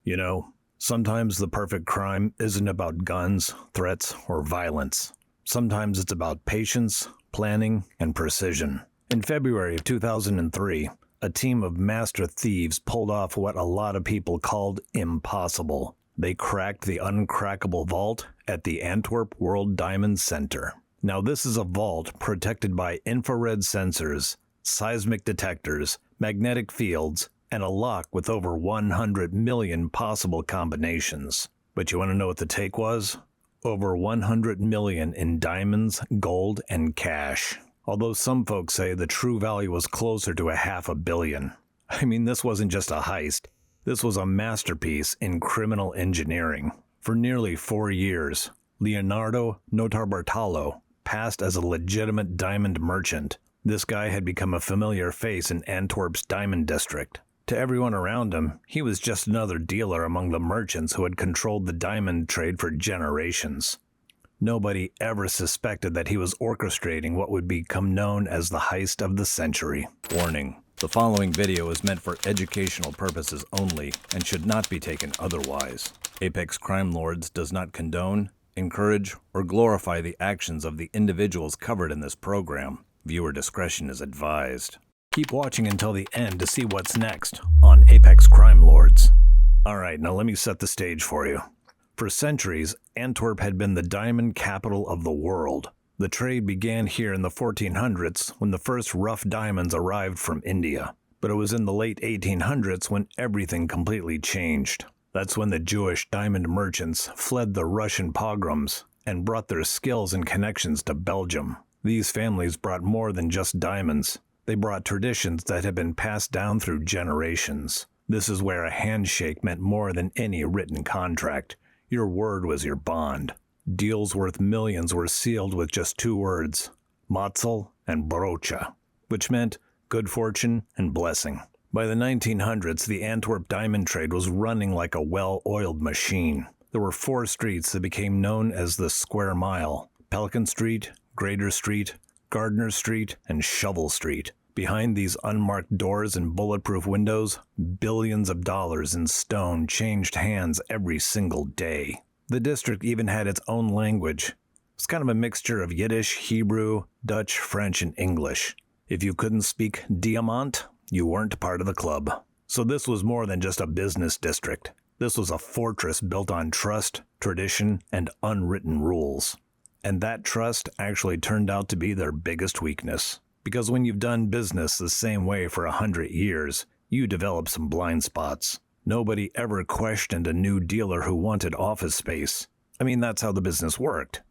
You know, sometimes the perfect crime isn't about guns, threats, or violence. Sometimes it's about patience, planning, and precision. In February of 2003, a team of master thieves pulled off what a lot of people called impossible. They cracked the uncrackable vault at the Antwerp World Diamond Center. Now this is a vault protected by infrared sensors, seismic detectors, magnetic fields, and a lock with over 100 million possible combinations. But you want to know what the take was? Over 100 million in diamonds, gold, and cash. Although some folks say the true value was closer to $500 million. I mean, this wasn't just a heist. This was a masterpiece in criminal engineering. For nearly 4 years, Leonardo Notarbartolo passed as a legitimate diamond merchant. This guy had become a familiar face in Antwerp's diamond district. To everyone around him, he was just another dealer among the merchants who had controlled the diamond trade for generations. Nobody ever suspected that he was orchestrating what would become known as the heist of the century. Warning: the following video is meant for educational purposes only and should not be taken otherwise. Apex Crime Lords does not condone, encourage, or glorify the actions of the individuals covered in this program. Viewer discretion is advised. Keep watching until the end to see what's next on Apex Crime Lords. Alright, now let me set the stage for you. For centuries, Antwerp had been the diamond capital of the world. The trade began here in the 1400s when the first rough diamonds arrived from India. But it was in the late 1800s when everything completely changed. That's when the Jewish diamond merchants fled the Russian pogroms and brought their skills and connections to Belgium. These families brought more than just diamonds. They brought traditions that had been passed down through generations. This is where a handshake meant more than any written contract. Your word was your bond. Deals worth millions were sealed with just 2 words, Matzel and Brocha, which meant good fortune and blessing. By the 1900s, the Antwerp diamond trade was running like a well-oiled machine. There were 4 streets that became known as the Square Mile: Pelican Street, Grader Street, Gardner Street, and Shovel Street. Behind these unmarked doors and bulletproof windows, billions of dollars in stone changed hands every single day. The district even had its own language. It was kind of a mixture of Yiddish, Hebrew, Dutch, French, and English. If you couldn't speak Diamant, you weren't part of the club. So this was more than just a business district. This was a fortress built on trust, tradition, and unwritten rules. And that trust actually turned out to be their biggest weakness. Because when you've done business the same way for 100 years, you develop some blind spots. Nobody ever questioned a new dealer who wanted office space. I mean, that's how the business worked.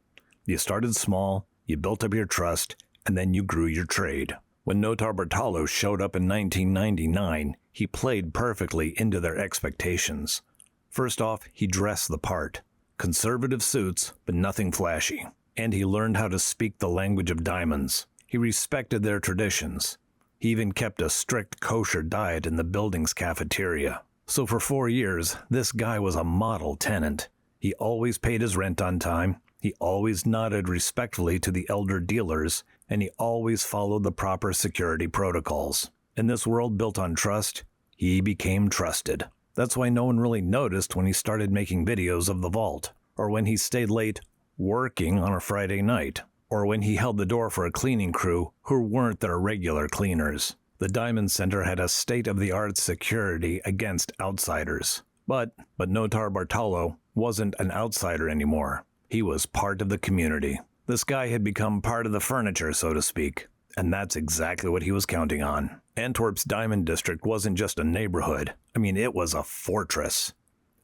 You started small, you built up your trust, and then you grew your trade. When Notarbartolo showed up in 1999, he played perfectly into their expectations. First off, he dressed the part. Conservative suits, but nothing flashy. And he learned how to speak the language of diamonds. He respected their traditions. He even kept a strict kosher diet in the building's cafeteria. So for 4 years, this guy was a model tenant. He always paid his rent on time, he always nodded respectfully to the elder dealers, and he always followed the proper security protocols. In this world built on trust, he became trusted. That's why no one really noticed when he started making videos of the vault, or when he stayed late working on a Friday night, or when he held the door for a cleaning crew who weren't their regular cleaners. The Diamond Center had a state-of-the-art security against outsiders. But Notarbartolo wasn't an outsider anymore. He was part of the community. This guy had become part of the furniture, so to speak. And that's exactly what he was counting on. Antwerp's diamond district wasn't just a neighborhood. I mean, it was a fortress.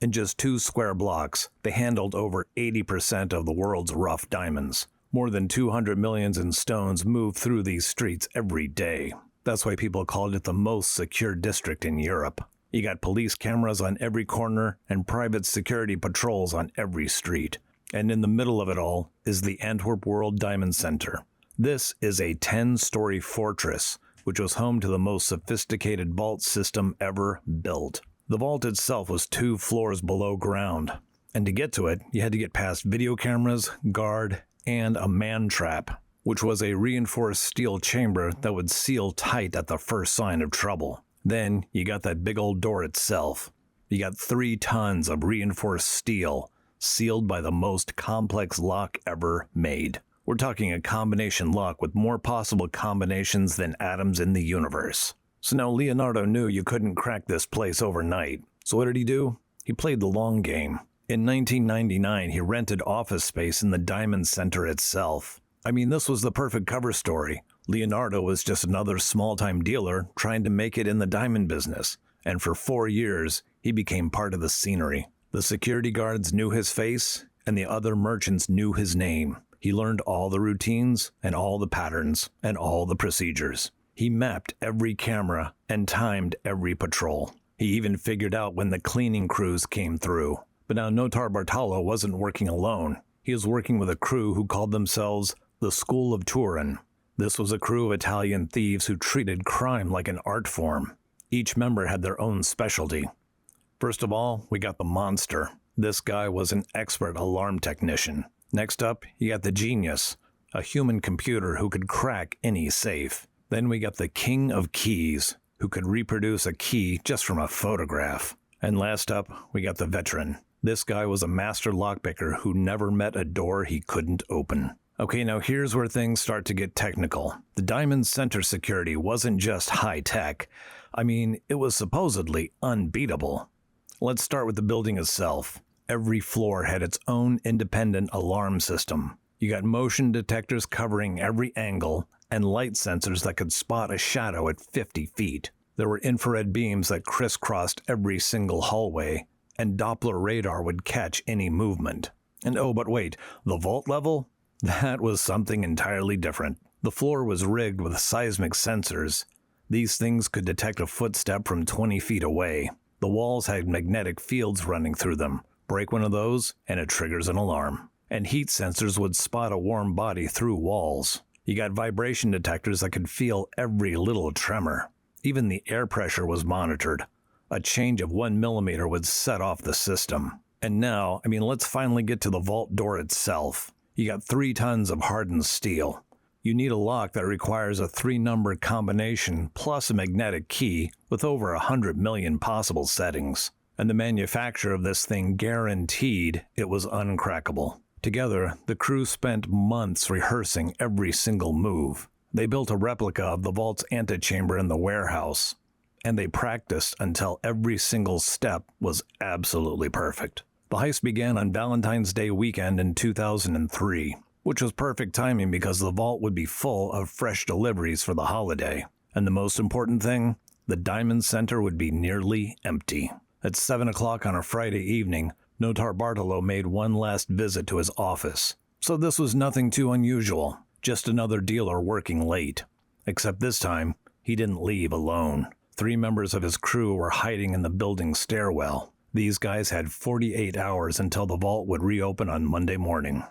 In just 2 square blocks, they handled over 80% of the world's rough diamonds. More than 200 million in stones moved through these streets every day. That's why people called it the most secure district in Europe. You got police cameras on every corner and private security patrols on every street. And in the middle of it all is the Antwerp World Diamond Center. This is a 10-story fortress, which was home to the most sophisticated vault system ever built. The vault itself was 2 floors below ground. And to get to it, you had to get past video cameras, guard, and a man trap, which was a reinforced steel chamber that would seal tight at the first sign of trouble. Then you got that big old door itself. You got 3 tons of reinforced steel, sealed by the most complex lock ever made. We're talking a combination lock with more possible combinations than atoms in the universe. So now Leonardo knew you couldn't crack this place overnight. So what did he do? He played the long game. In 1999, he rented office space in the Diamond Center itself. I mean, this was the perfect cover story. Leonardo was just another small-time dealer trying to make it in the diamond business, and for 4 years, he became part of the scenery. The security guards knew his face, and the other merchants knew his name. He learned all the routines, and all the patterns, and all the procedures. He mapped every camera and timed every patrol. He even figured out when the cleaning crews came through. But now Notarbartolo wasn't working alone. He was working with a crew who called themselves the School of Turin. This was a crew of Italian thieves who treated crime like an art form. Each member had their own specialty. First of all, we got the monster. This guy was an expert alarm technician. Next up, you got the genius, a human computer who could crack any safe. Then we got the king of keys, who could reproduce a key just from a photograph. And last up, we got the veteran. This guy was a master lockpicker who never met a door he couldn't open. Okay, now here's where things start to get technical. The Diamond Center security wasn't just high-tech. I mean, it was supposedly unbeatable. Let's start with the building itself. Every floor had its own independent alarm system. You got motion detectors covering every angle, and light sensors that could spot a shadow at 50 feet. There were infrared beams that crisscrossed every single hallway, and Doppler radar would catch any movement. And oh, but wait, the vault level? That was something entirely different. The floor was rigged with seismic sensors. These things could detect a footstep from 20 feet away. The walls had magnetic fields running through them. Break one of those, and it triggers an alarm. And heat sensors would spot a warm body through walls. You got vibration detectors that could feel every little tremor. Even the air pressure was monitored. A change of 1 millimeter would set off the system. And now, let's finally get to the vault door itself. You got 3 tons of hardened steel. You need a lock that requires a 3-number combination plus a magnetic key with over 100 million possible settings. And the manufacturer of this thing guaranteed it was uncrackable. Together, the crew spent months rehearsing every single move. They built a replica of the vault's antechamber in the warehouse, and they practiced until every single step was absolutely perfect. The heist began on Valentine's Day weekend in 2003, which was perfect timing because the vault would be full of fresh deliveries for the holiday. And the most important thing, the Diamond Center would be nearly empty. At 7 o'clock on a Friday evening, Notarbartolo made one last visit to his office. So this was nothing too unusual, just another dealer working late. Except this time, he didn't leave alone. 3 members of his crew were hiding in the building's stairwell. These guys had 48 hours until the vault would reopen on Monday morning.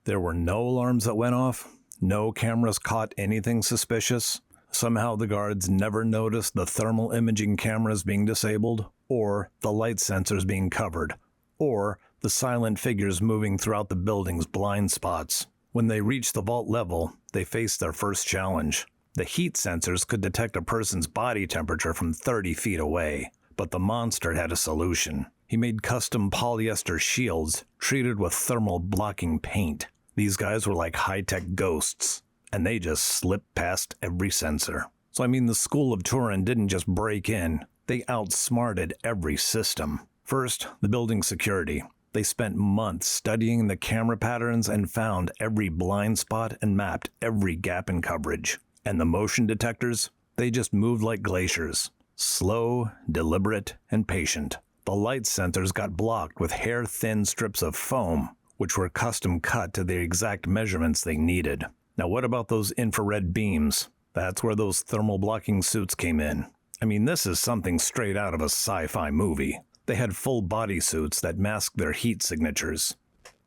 There were no alarms that went off, no cameras caught anything suspicious. Somehow the guards never noticed the thermal imaging cameras being disabled, or the light sensors being covered, or the silent figures moving throughout the building's blind spots. When they reached the vault level, they faced their first challenge. The heat sensors could detect a person's body temperature from 30 feet away, but the monster had a solution. He made custom polyester shields treated with thermal blocking paint. These guys were like high-tech ghosts, and they just slipped past every sensor. So the School of Turin didn't just break in, they outsmarted every system. First, the building security. They spent months studying the camera patterns and found every blind spot and mapped every gap in coverage. And the motion detectors? They just moved like glaciers. Slow, deliberate, and patient. The light sensors got blocked with hair-thin strips of foam, which were custom cut to the exact measurements they needed. Now what about those infrared beams? That's where those thermal blocking suits came in. This is something straight out of a sci-fi movie. They had full body suits that masked their heat signatures.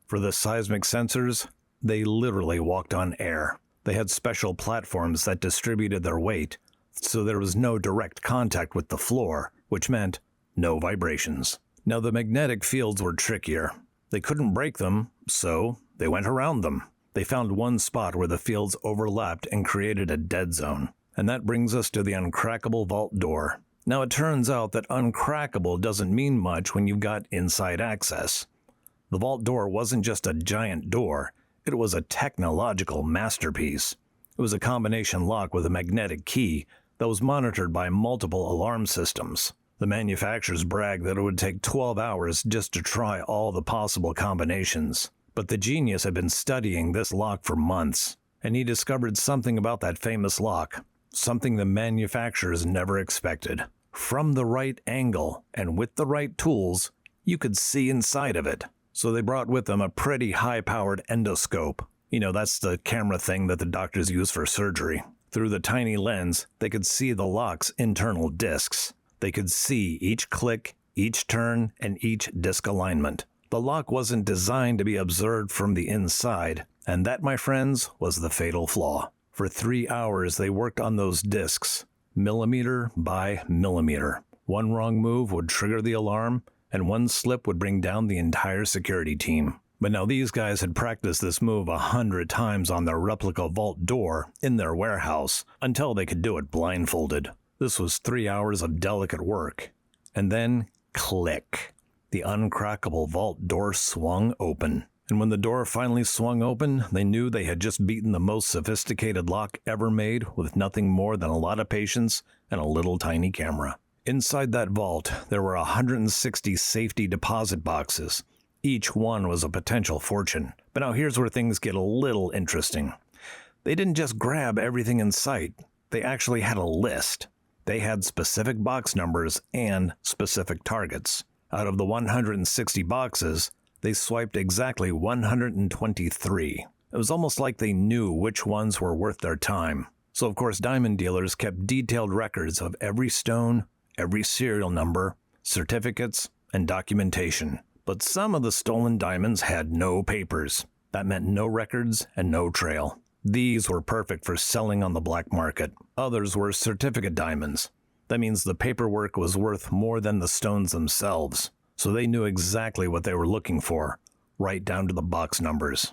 For the seismic sensors, they literally walked on air. They had special platforms that distributed their weight, so there was no direct contact with the floor, which meant no vibrations. Now the magnetic fields were trickier. They couldn't break them, so they went around them. They found one spot where the fields overlapped and created a dead zone. And that brings us to the uncrackable vault door. Now, it turns out that uncrackable doesn't mean much when you've got inside access. The vault door wasn't just a giant door, it was a technological masterpiece. It was a combination lock with a magnetic key that was monitored by multiple alarm systems. The manufacturers bragged that it would take 12 hours just to try all the possible combinations. But the genius had been studying this lock for months, and he discovered something about that famous lock, something the manufacturers never expected. From the right angle and with the right tools, you could see inside of it. So they brought with them a pretty high-powered endoscope. You know, that's the camera thing that the doctors use for surgery. Through the tiny lens, they could see the lock's internal discs. They could see each click, each turn, and each disc alignment. The lock wasn't designed to be observed from the inside, and that, my friends, was the fatal flaw. For 3 hours, they worked on those discs, millimeter by millimeter. One wrong move would trigger the alarm, and one slip would bring down the entire security team. But now these guys had practiced this move 100 times on their replica vault door in their warehouse until they could do it blindfolded. This was 3 hours of delicate work. And then, click. The uncrackable vault door swung open. And when the door finally swung open, they knew they had just beaten the most sophisticated lock ever made with nothing more than a lot of patience and a little tiny camera. Inside that vault, there were 160 safety deposit boxes. Each one was a potential fortune. But now here's where things get a little interesting. They didn't just grab everything in sight. They actually had a list. They had specific box numbers and specific targets. Out of the 160 boxes, they swiped exactly 123. It was almost like they knew which ones were worth their time. So of course, diamond dealers kept detailed records of every stone, every serial number, certificates, and documentation. But some of the stolen diamonds had no papers. That meant no records and no trail. These were perfect for selling on the black market. Others were certificate diamonds. That means the paperwork was worth more than the stones themselves. So they knew exactly what they were looking for, right down to the box numbers.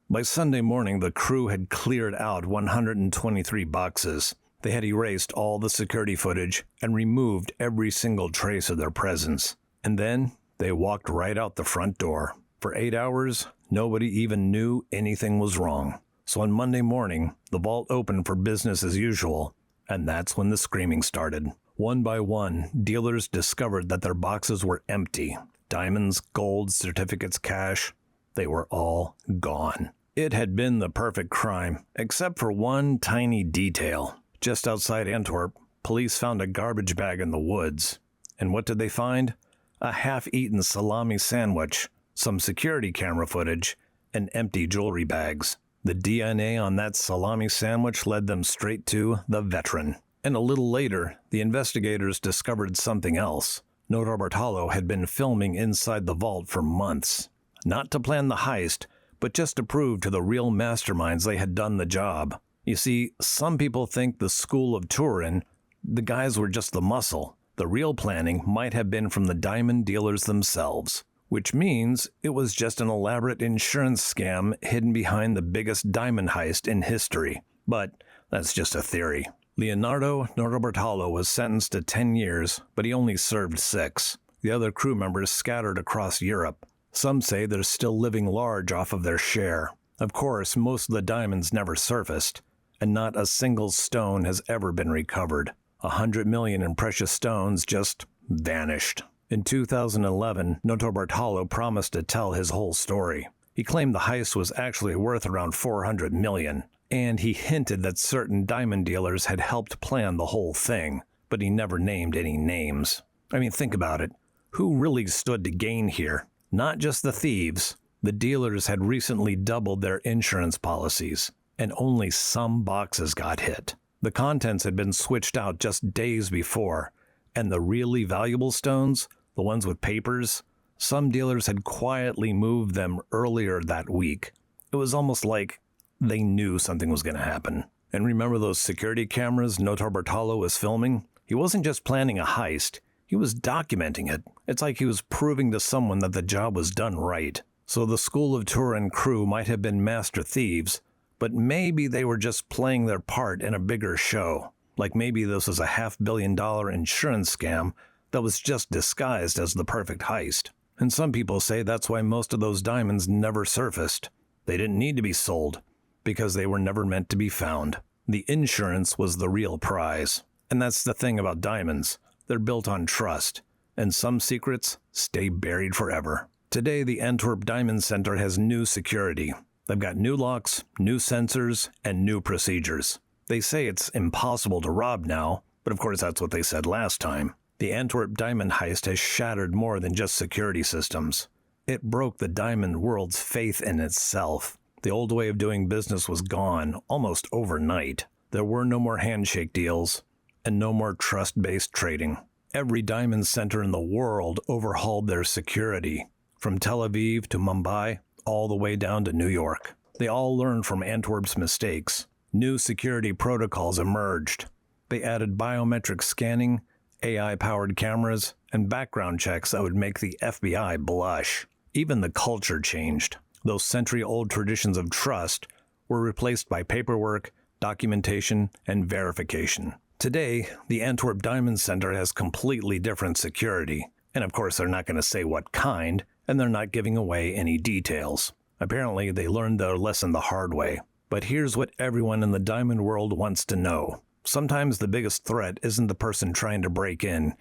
By Sunday morning, the crew had cleared out 123 boxes. They had erased all the security footage and removed every single trace of their presence. And then they walked right out the front door. For 8 hours, nobody even knew anything was wrong. So on Monday morning, the vault opened for business as usual, and that's when the screaming started. One by one, dealers discovered that their boxes were empty. Diamonds, gold, certificates, cash, they were all gone. It had been the perfect crime, except for one tiny detail. Just outside Antwerp, police found a garbage bag in the woods. And what did they find? A half-eaten salami sandwich, some security camera footage, and empty jewelry bags. The DNA on that salami sandwich led them straight to the veteran. And a little later, the investigators discovered something else. Notarbartolo had been filming inside the vault for months. Not to plan the heist, but just to prove to the real masterminds they had done the job. You see, some people think the School of Turin, the guys were just the muscle. The real planning might have been from the diamond dealers themselves. Which means it was just an elaborate insurance scam hidden behind the biggest diamond heist in history. But that's just a theory. Leonardo Notarbartolo was sentenced to 10 years, but he only served 6. The other crew members scattered across Europe. Some say they're still living large off of their share. Of course, most of the diamonds never surfaced, and not a single stone has ever been recovered. 100 million in precious stones just vanished. In 2011, Notarbartolo promised to tell his whole story. He claimed the heist was actually worth around 400 million, and he hinted that certain diamond dealers had helped plan the whole thing, but he never named any names. I mean, think about it. Who really stood to gain here? Not just the thieves. The dealers had recently doubled their insurance policies, and only some boxes got hit. The contents had been switched out just days before, and the really valuable stones, the ones with papers, some dealers had quietly moved them earlier that week. It was almost like they knew something was going to happen. And remember those security cameras Notarbartolo was filming? He wasn't just planning a heist, he was documenting it. It's like he was proving to someone that the job was done right. So the School of Turin crew might have been master thieves, but maybe they were just playing their part in a bigger show. like maybe this was a $500 million insurance scam that was just disguised as the perfect heist. And some people say that's why most of those diamonds never surfaced. They didn't need to be sold, because they were never meant to be found. The insurance was the real prize. And that's the thing about diamonds. They're built on trust, and some secrets stay buried forever. Today, the Antwerp Diamond Center has new security. They've got new locks, new sensors, and new procedures. They say it's impossible to rob now, but of course that's what they said last time. The Antwerp Diamond Heist has shattered more than just security systems. It broke the diamond world's faith in itself. The old way of doing business was gone almost overnight. There were no more handshake deals and no more trust-based trading. Every diamond center in the world overhauled their security, from Tel Aviv to Mumbai, all the way down to New York. They all learned from Antwerp's mistakes. New security protocols emerged. They added biometric scanning, AI-powered cameras, and background checks that would make the FBI blush. Even the culture changed. Those century-old traditions of trust were replaced by paperwork, documentation, and verification. Today, the Antwerp Diamond Center has completely different security. And of course, they're not going to say what kind, and they're not giving away any details. Apparently, they learned their lesson the hard way. But here's what everyone in the diamond world wants to know. Sometimes the biggest threat isn't the person trying to break in.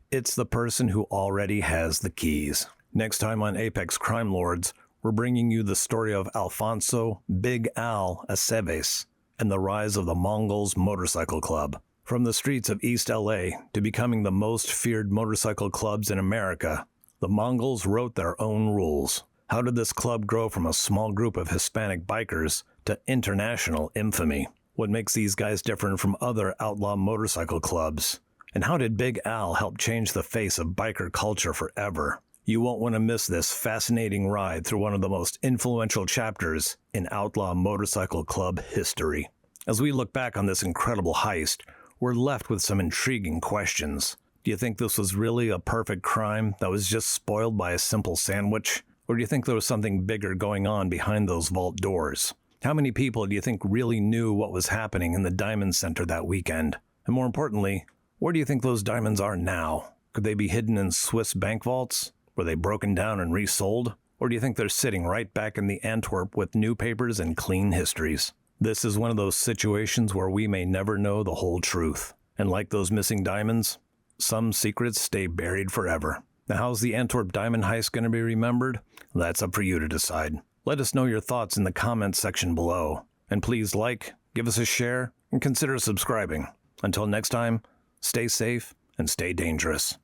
It's the person who already has the keys. Next time on Apex Crime Lords, we're bringing you the story of Alfonso Big Al Aceves and the rise of the Mongols Motorcycle Club. From the streets of East LA to becoming the most feared motorcycle clubs in America, the Mongols wrote their own rules. How did this club grow from a small group of Hispanic bikers to international infamy? What makes these guys different from other outlaw motorcycle clubs? And how did Big Al help change the face of biker culture forever? You won't want to miss this fascinating ride through one of the most influential chapters in outlaw motorcycle club history. As we look back on this incredible heist, we're left with some intriguing questions. Do you think this was really a perfect crime that was just spoiled by a simple sandwich? Or do you think there was something bigger going on behind those vault doors? How many people do you think really knew what was happening in the Diamond Center that weekend? And more importantly, where do you think those diamonds are now? Could they be hidden in Swiss bank vaults? Were they broken down and resold? Or do you think they're sitting right back in the Antwerp with new papers and clean histories? This is one of those situations where we may never know the whole truth. And like those missing diamonds, some secrets stay buried forever. Now, how's the Antwerp Diamond Heist going to be remembered? That's up for you to decide. Let us know your thoughts in the comments section below. And please like, give us a share, and consider subscribing. Until next time, stay safe and stay dangerous.